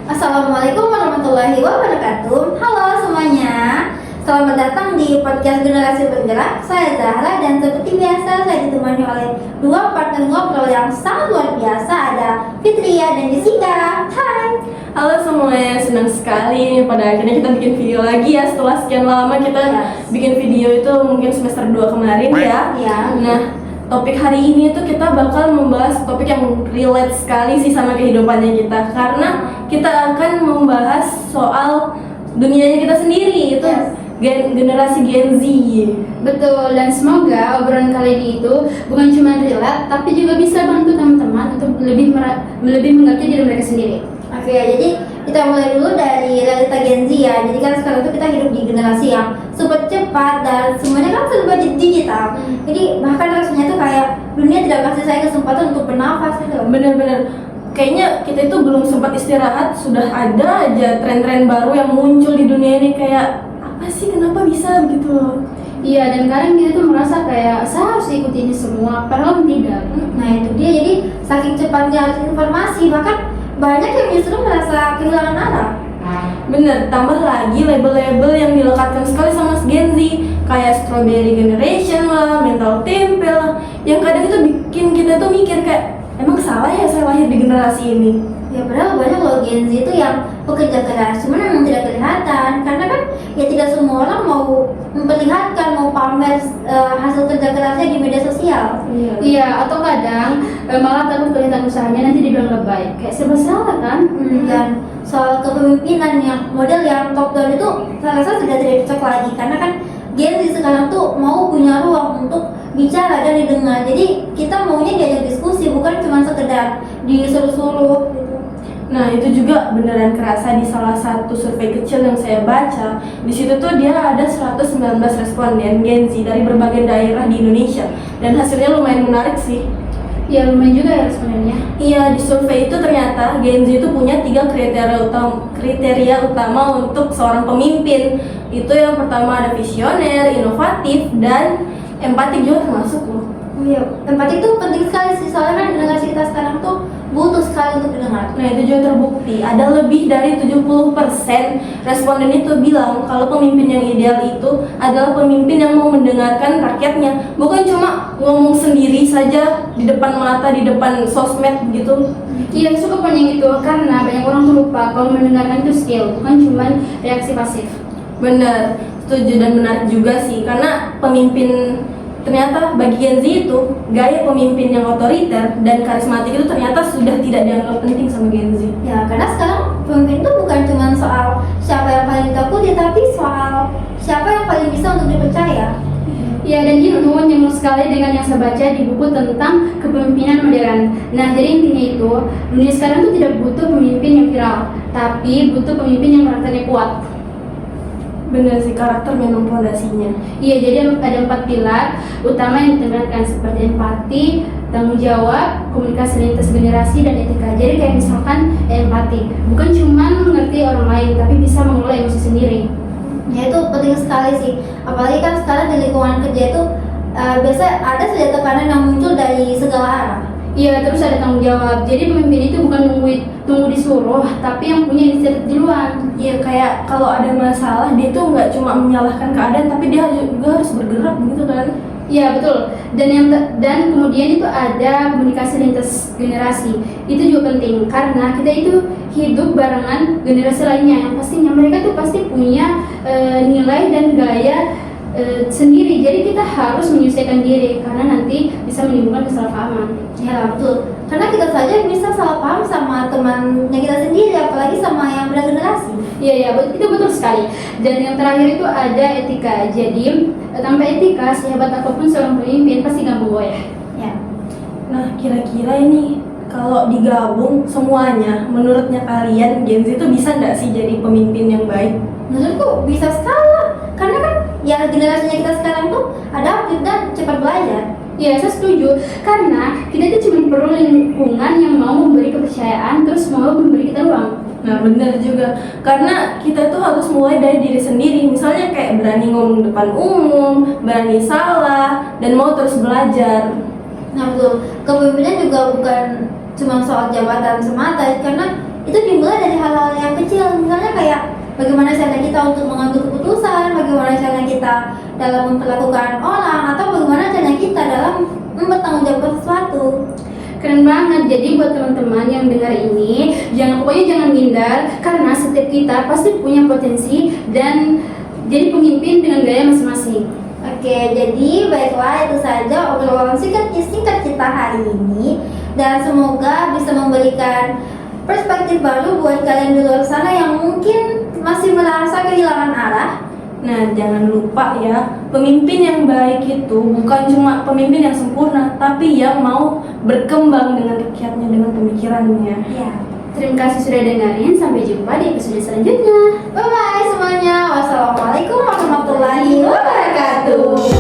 Assalamualaikum warahmatullahi wabarakatuh. Halo semuanya, selamat datang di podcast Generasi Bergerak. Saya Zahra dan seperti biasa saya ditemani oleh dua partner ngobrol yang sangat luar biasa. Ada Fitria dan Jessica. Hai. Halo semuanya, senang sekali pada akhirnya kita bikin video lagi ya. Setelah sekian lama kita bikin video itu mungkin semester 2 kemarin ya. Nah, topik hari ini tuh kita bakal membahas topik yang relate sekali sih sama kehidupannya kita. Karena kita akan membahas soal dunianya kita sendiri, itu generasi Gen Z. Betul, dan semoga obrolan kali ini itu bukan cuma relate, tapi juga bisa bantu teman-teman untuk lebih mengerti diri mereka sendiri. Oke, jadi kita mulai dulu dari realita Gen Z ya. Jadi kan sekarang tuh kita hidup di generasi yang super cepat dan semuanya kan serba digital. Jadi bahkan rasanya tuh kayak dunia tidak kasih saya kesempatan untuk bernafas gitu. Bener-bener kayaknya kita itu belum sempat istirahat, sudah ada aja tren-tren baru yang muncul di dunia ini. Kayak apa sih, kenapa bisa begitu loh? Iya, dan kadang kita tuh merasa kayak saya harus ikuti ini semua, padahal tidak. Nah itu dia, jadi saking cepatnya informasi bahkan banyak yang justru merasa kehilangan arah. Bener, tambah lagi label-label yang dilekatkan sekali sama Gen Z, kayak strawberry generation lah, mental tempe lah, yang kadang itu bikin kita tuh mikir kayak, emang salah ya saya lahir di generasi ini? Ya padahal banyak loh Gen Z itu yang pekerja keras, cuman memang tidak kelihatan karena kan ya tidak semua orang mau memperlihatkan, mau pamer hasil kerja kerasnya di media sosial. Iya, atau kadang malah takut kelihatan usahanya nanti dibilang lebay, kayak serba salah kan? Dan soal kepemimpinan yang model yang top down itu saya rasa sudah tidak cocok lagi karena kan Gen Z sekarang tuh mau punya ruang untuk bicara dan didengar. Jadi kita maunya diajak diskusi, bukan cuma sekedar disuruh-suruh gitu. Nah itu juga beneran kerasa di salah satu survei kecil yang saya baca. Di situ tuh dia ada 119 responden Gen Z dari berbagai daerah di Indonesia, dan hasilnya lumayan menarik sih. Ya lumayan juga ya respondennya. Iya, di survei itu ternyata Gen Z itu punya 3 kriteria utama untuk seorang pemimpin. Itu yang pertama ada visioner, inovatif, dan empatik juga termasuk loh. Iya, empati itu penting sekali sih, soalnya kan generasi kita sekarang tuh butuh sekali untuk didengar. Nah itu juga terbukti, ada lebih dari 70% responden itu bilang kalau pemimpin yang ideal itu adalah pemimpin yang mau mendengarkan rakyatnya, bukan cuma ngomong sendiri saja di depan mata, di depan sosmed gitu. Iya, suka poinnya gitu, karena banyak orang tuh lupa kalau mendengarkan itu skill, bukan cuma reaksi pasif. Benar, setuju dan menarik juga sih, karena pemimpin ternyata bagi Gen Z itu gaya pemimpin yang otoriter dan karismatik itu ternyata sudah tidak dianggap penting sama Gen Z. Ya, karena sekarang pemimpin itu bukan cuma soal siapa yang paling ditakuti, tapi soal siapa yang paling bisa untuk dipercaya. Ya, dan itu nyambung sekali dengan yang saya baca di buku tentang kepemimpinan modern. Nah, jadi intinya itu, dunia sekarang tuh tidak butuh pemimpin yang viral, tapi butuh pemimpin yang karakternya kuat. Benar sih, karakter memang fondasinya. Iya, jadi ada 4 pilar utama yang ditekankan seperti empati, tanggung jawab, komunikasi lintas generasi, dan etika. Jadi kayak misalkan empati, bukan cuma mengerti orang lain, tapi bisa mengelola emosi sendiri. Ya itu penting sekali sih, apalagi kan sekarang di lingkungan kerja itu biasa ada saja tekanan yang muncul dari segala arah. Iya, terus ada tanggung jawab. Jadi pemimpin itu bukan tunggu disuruh, tapi yang punya inisiatif duluan. Iya, kayak kalau ada masalah dia tuh nggak cuma menyalahkan keadaan, tapi dia juga harus bergerak gitu kan. Iya, betul. Dan kemudian itu ada komunikasi lintas generasi. Itu juga penting karena kita itu hidup barengan generasi lainnya yang pastinya mereka tuh pasti punya nilai dan gaya sendiri. Jadi kita harus menyesuaikan diri karena nanti bisa menimbulkan kesalahpahaman. Ya betul, karena kita saja bisa salah paham sama temannya kita sendiri, apalagi sama yang beda generasi. Iya, itu betul sekali. Dan yang terakhir itu ada etika. Jadi tanpa etika, sehebat apapun seorang pemimpin pasti gampang goyah. Ya. Nah kira-kira ini kalau digabung semuanya, menurutnya kalian Gen Z itu bisa nggak sih jadi pemimpin yang baik? Menurutku bisa sekali, karena kan ya generasinya kita sekarang tuh adaptif dan cepat belajar. Iya, saya setuju. Karena kita itu cuma perlu lingkungan yang mau memberi kepercayaan, terus mau memberi kita ruang. Nah benar juga, karena kita tuh harus mulai dari diri sendiri. Misalnya kayak berani ngomong depan umum, berani salah, dan mau terus belajar. Nah betul, kepemimpinan juga bukan cuma soal jabatan semata, karena itu dimulai dari hal-hal yang kecil, misalnya kayak bagaimana cara kita untuk mengambil keputusan, bagaimana cara kita dalam memperlakukan orang, atau bagaimana cara kita dalam mempertanggungjawabkan sesuatu. Keren banget. Jadi buat teman-teman yang dengar ini, pokoknya jangan minder, karena setiap kita pasti punya potensi dan jadi pemimpin dengan gaya masing-masing. Oke, jadi baiklah itu saja obrolan singkat kita hari ini, dan semoga bisa memberikan perspektif baru buat kalian di luar sana yang mungkin masih merasa kehilangan arah. Nah, jangan lupa ya, pemimpin yang baik itu bukan cuma pemimpin yang sempurna, tapi yang mau berkembang dengan rakyatnya, dengan pemikirannya. Ya. Terima kasih sudah dengerin, sampai jumpa di episode selanjutnya. Bye bye semuanya. Wassalamualaikum warahmatullahi wabarakatuh.